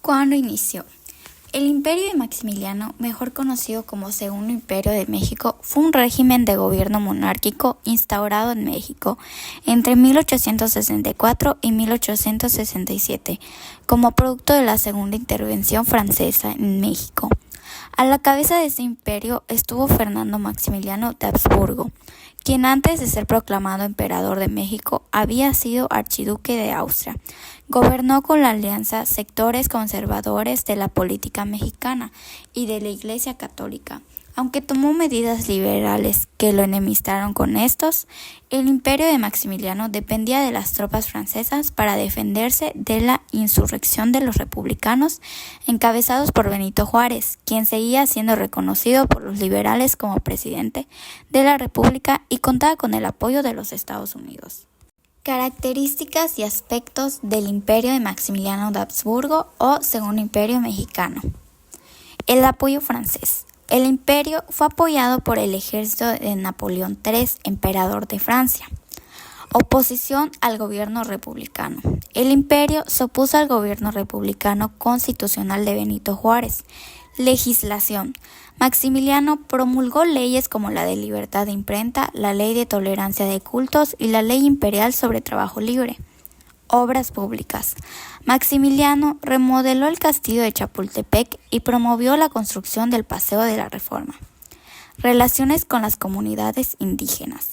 ¿Cuándo inició? El Imperio de Maximiliano, mejor conocido como Segundo Imperio de México, fue un régimen de gobierno monárquico instaurado en México entre 1864 y 1867, como producto de la Segunda Intervención Francesa en México. A la cabeza de este imperio estuvo Fernando Maximiliano de Habsburgo, quien antes de ser proclamado emperador de México había sido archiduque de Austria. Gobernó con la alianza sectores conservadores de la política mexicana y de la Iglesia Católica. Aunque tomó medidas liberales que lo enemistaron con estos, el imperio de Maximiliano dependía de las tropas francesas para defenderse de la insurrección de los republicanos encabezados por Benito Juárez, quien seguía siendo reconocido por los liberales como presidente de la República y contaba con el apoyo de los Estados Unidos. Características y aspectos del imperio de Maximiliano de Habsburgo o Segundo Imperio Mexicano. El apoyo francés. El imperio fue apoyado por el ejército de Napoleón III, emperador de Francia. Oposición al gobierno republicano. El imperio se opuso al gobierno republicano constitucional de Benito Juárez. Legislación. Maximiliano promulgó leyes como la de libertad de imprenta, la ley de tolerancia de cultos y la ley imperial sobre trabajo libre. Obras públicas. Maximiliano remodeló el castillo de Chapultepec y promovió la construcción del Paseo de la Reforma. Relaciones con las comunidades indígenas.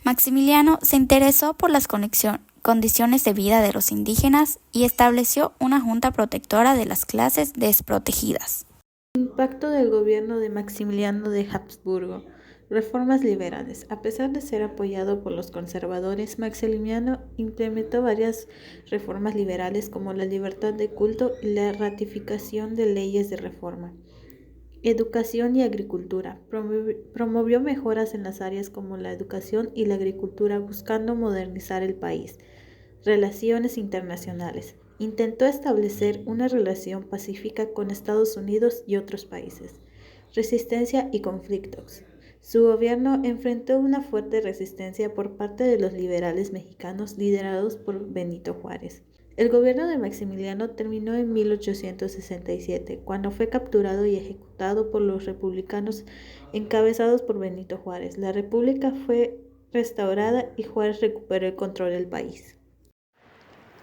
Maximiliano se interesó por las condiciones de vida de los indígenas y estableció una junta protectora de las clases desprotegidas. Impacto del gobierno de Maximiliano de Habsburgo. Reformas liberales. A pesar de ser apoyado por los conservadores, Maximiliano implementó varias reformas liberales como la libertad de culto y la ratificación de leyes de reforma. Educación y agricultura. Promovió mejoras en las áreas como la educación y la agricultura buscando modernizar el país. Relaciones internacionales. Intentó establecer una relación pacífica con Estados Unidos y otros países. Resistencia y conflictos. Su gobierno enfrentó una fuerte resistencia por parte de los liberales mexicanos liderados por Benito Juárez. El gobierno de Maximiliano terminó en 1867, cuando fue capturado y ejecutado por los republicanos encabezados por Benito Juárez. La república fue restaurada y Juárez recuperó el control del país.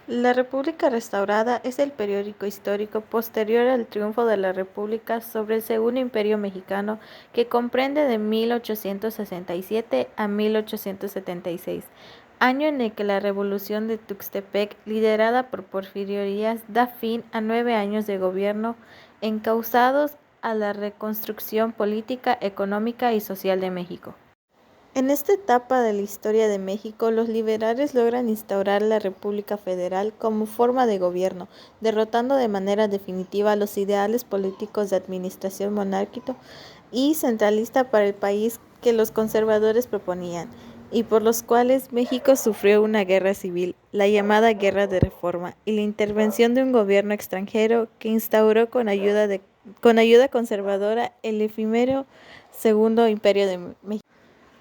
La República Restaurada es el periódico histórico posterior al triunfo de la República sobre el Segundo Imperio Mexicano, que comprende de 1867 a 1876, año en el que la Revolución de Tuxtepec, liderada por Porfirio Díaz, da fin a 9 años de gobierno encausados a la reconstrucción política, económica y social de México. En esta etapa de la historia de México, los liberales logran instaurar la República Federal como forma de gobierno, derrotando de manera definitiva los ideales políticos de administración monárquica y centralista para el país que los conservadores proponían, y por los cuales México sufrió una guerra civil, la llamada Guerra de Reforma, y la intervención de un gobierno extranjero que instauró con ayuda conservadora el efímero Segundo Imperio de México.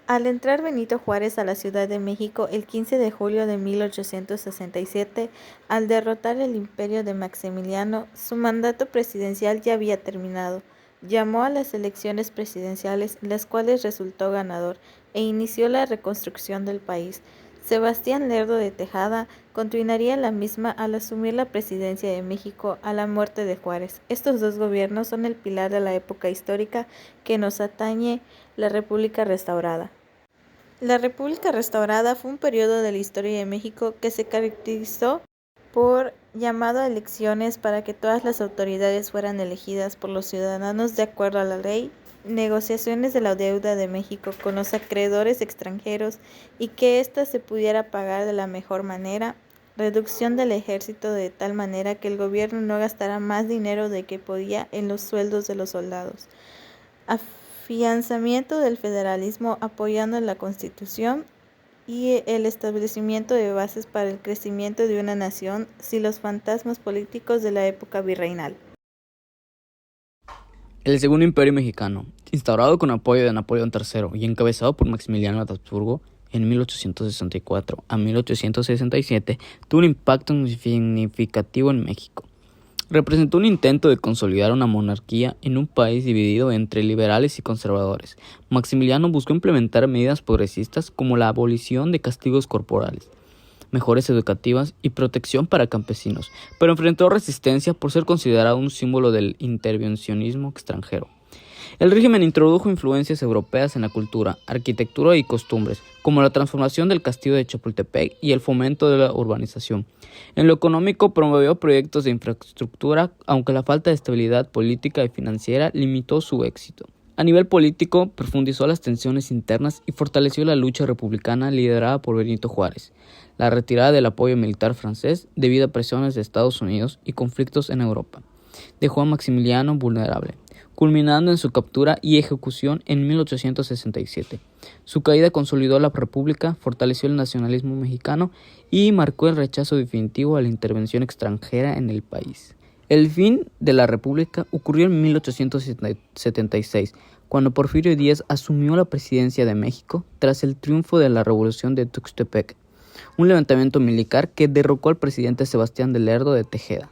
Al entrar Benito Juárez a la Ciudad de México el 15 de julio de 1867, al derrotar el imperio de Maximiliano, su mandato presidencial ya había terminado. Llamó a las elecciones presidenciales, las cuales resultó ganador, e inició la reconstrucción del país. Sebastián Lerdo de Tejada continuaría la misma al asumir la presidencia de México a la muerte de Juárez. Estos dos gobiernos son el pilar de la época histórica que nos atañe, la República Restaurada. La República Restaurada fue un periodo de la historia de México que se caracterizó por llamado a elecciones para que todas las autoridades fueran elegidas por los ciudadanos de acuerdo a la ley, negociaciones de la deuda de México con los acreedores extranjeros y que ésta se pudiera pagar de la mejor manera, reducción del ejército de tal manera que el gobierno no gastara más dinero de que podía en los sueldos de los soldados, afianzamiento del federalismo apoyando la Constitución y el establecimiento de bases para el crecimiento de una nación sin los fantasmas políticos de la época virreinal. El Segundo Imperio Mexicano, instaurado con apoyo de Napoleón III y encabezado por Maximiliano de Habsburgo en 1864 a 1867, tuvo un impacto significativo en México. Representó un intento de consolidar una monarquía en un país dividido entre liberales y conservadores. Maximiliano buscó implementar medidas progresistas como la abolición de castigos corporales, mejoras educativas y protección para campesinos, pero enfrentó resistencia por ser considerado un símbolo del intervencionismo extranjero. El régimen introdujo influencias europeas en la cultura, arquitectura y costumbres, como la transformación del castillo de Chapultepec y el fomento de la urbanización. En lo económico, promovió proyectos de infraestructura, aunque la falta de estabilidad política y financiera limitó su éxito. A nivel político, profundizó las tensiones internas y fortaleció la lucha republicana liderada por Benito Juárez. La retirada del apoyo militar francés, debido a presiones de Estados Unidos y conflictos en Europa, dejó a Maximiliano vulnerable, culminando en su captura y ejecución en 1867. Su caída consolidó la República, fortaleció el nacionalismo mexicano y marcó el rechazo definitivo a la intervención extranjera en el país. El fin de la República ocurrió en 1876, cuando Porfirio Díaz asumió la presidencia de México tras el triunfo de la Revolución de Tuxtepec, un levantamiento militar que derrocó al presidente Sebastián de Lerdo de Tejeda.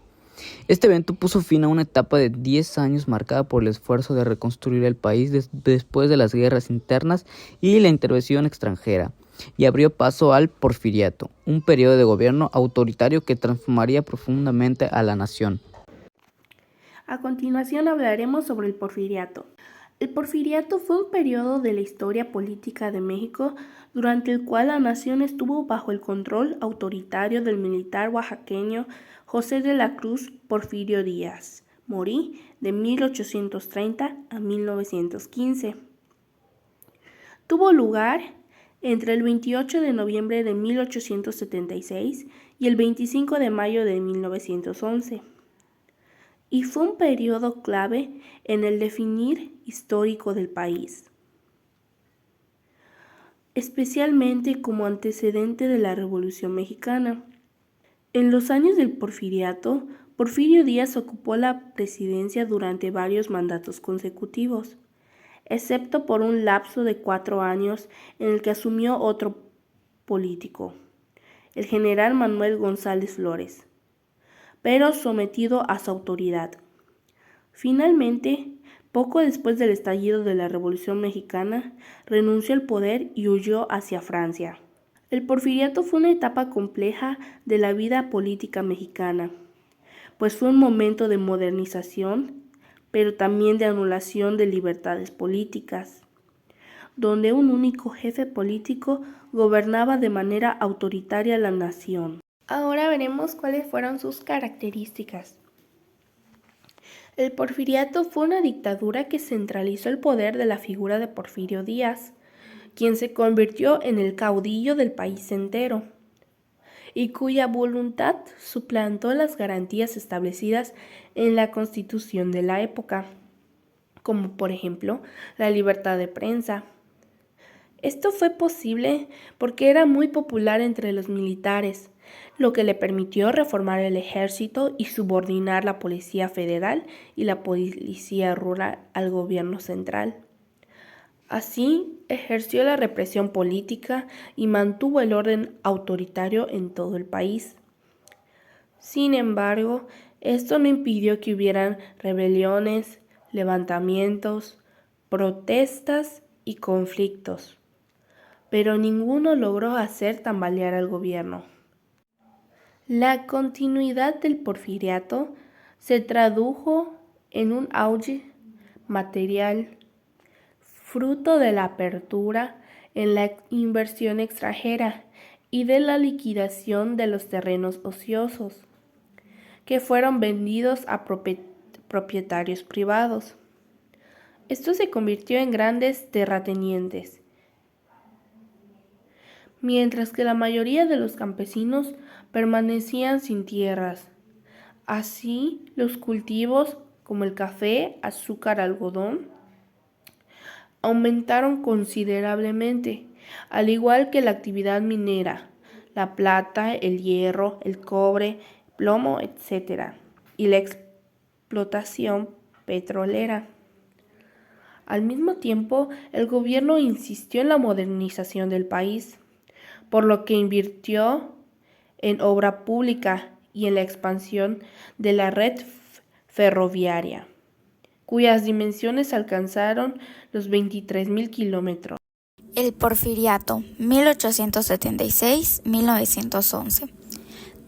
Este evento puso fin a una etapa de 10 años marcada por el esfuerzo de reconstruir el país después de las guerras internas y la intervención extranjera, y abrió paso al Porfiriato, un periodo de gobierno autoritario que transformaría profundamente a la nación. A continuación hablaremos sobre el Porfiriato. El Porfiriato fue un periodo de la historia política de México durante el cual la nación estuvo bajo el control autoritario del militar oaxaqueño José de la Cruz Porfirio Díaz Morí de 1830 a 1915. Tuvo lugar entre el 28 de noviembre de 1876 y el 25 de mayo de 1911. Y fue un periodo clave en el devenir histórico del país, especialmente como antecedente de la Revolución Mexicana. En los años del Porfiriato, Porfirio Díaz ocupó la presidencia durante varios mandatos consecutivos, excepto por un lapso de 4 años en el que asumió otro político, el general Manuel González Flores, pero sometido a su autoridad. Finalmente, poco después del estallido de la Revolución Mexicana, renunció al poder y huyó hacia Francia. El Porfiriato fue una etapa compleja de la vida política mexicana, pues fue un momento de modernización, pero también de anulación de libertades políticas, donde un único jefe político gobernaba de manera autoritaria la nación. Ahora veremos cuáles fueron sus características. El Porfiriato fue una dictadura que centralizó el poder de la figura de Porfirio Díaz, quien se convirtió en el caudillo del país entero, y cuya voluntad suplantó las garantías establecidas en la Constitución de la época, como por ejemplo la libertad de prensa. Esto fue posible porque era muy popular entre los militares, lo que le permitió reformar el ejército y subordinar la Policía Federal y la Policía Rural al gobierno central. Así, ejerció la represión política y mantuvo el orden autoritario en todo el país. Sin embargo, esto no impidió que hubieran rebeliones, levantamientos, protestas y conflictos, pero ninguno logró hacer tambalear al gobierno. La continuidad del Porfiriato se tradujo en un auge material, fruto de la apertura en la inversión extranjera y de la liquidación de los terrenos ociosos, que fueron vendidos a propietarios privados. Esto se convirtió en grandes terratenientes, mientras que la mayoría de los campesinos permanecían sin tierras. Así, los cultivos como el café, azúcar, algodón, aumentaron considerablemente, al igual que la actividad minera, la plata, el hierro, el cobre, plomo, etc., y la explotación petrolera. Al mismo tiempo, el gobierno insistió en la modernización del país, por lo que invirtió en obra pública y en la expansión de la red ferroviaria, cuyas dimensiones alcanzaron los 23.000 kilómetros. El Porfiriato, 1876-1911.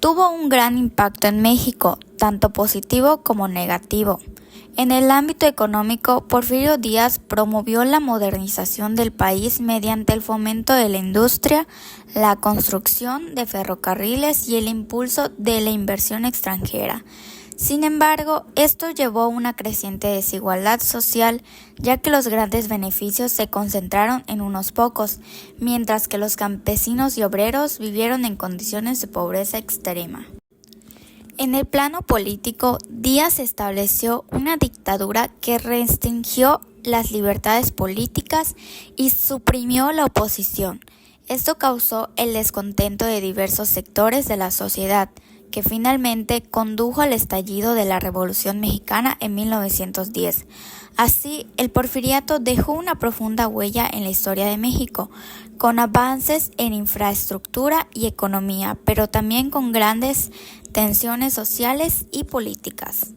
Tuvo un gran impacto en México, tanto positivo como negativo. En el ámbito económico, Porfirio Díaz promovió la modernización del país mediante el fomento de la industria, la construcción de ferrocarriles y el impulso de la inversión extranjera. Sin embargo, esto llevó a una creciente desigualdad social, ya que los grandes beneficios se concentraron en unos pocos, mientras que los campesinos y obreros vivieron en condiciones de pobreza extrema. En el plano político, Díaz estableció una dictadura que restringió las libertades políticas y suprimió la oposición. Esto causó el descontento de diversos sectores de la sociedad, que finalmente condujo al estallido de la Revolución Mexicana en 1910. Así, el Porfiriato dejó una profunda huella en la historia de México, con avances en infraestructura y economía, pero también con grandes tensiones sociales y políticas.